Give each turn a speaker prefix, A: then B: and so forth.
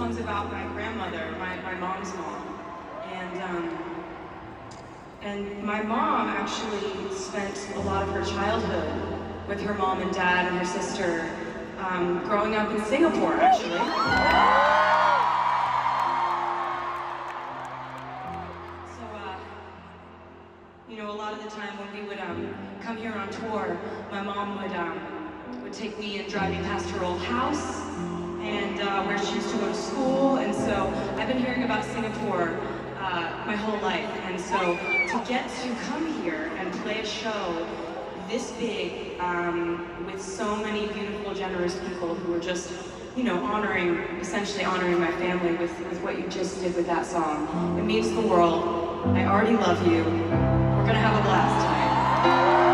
A: song's about my grandmother, my mom's mom. And my mom actually spent a lot of her childhood with her mom and dad and her sister, growing up in Singapore, actually. You know, a lot of the time when we would come here on tour, my mom would take me and drive me past her old house and where she used to go to school. And so I've been hearing about Singapore my whole life. And so to get to come here and play a show this big with so many beautiful, generous people who are just, you know, essentially honoring my family with what you just did with that song. It means the world. I already love you. We're gonna have a blast tonight.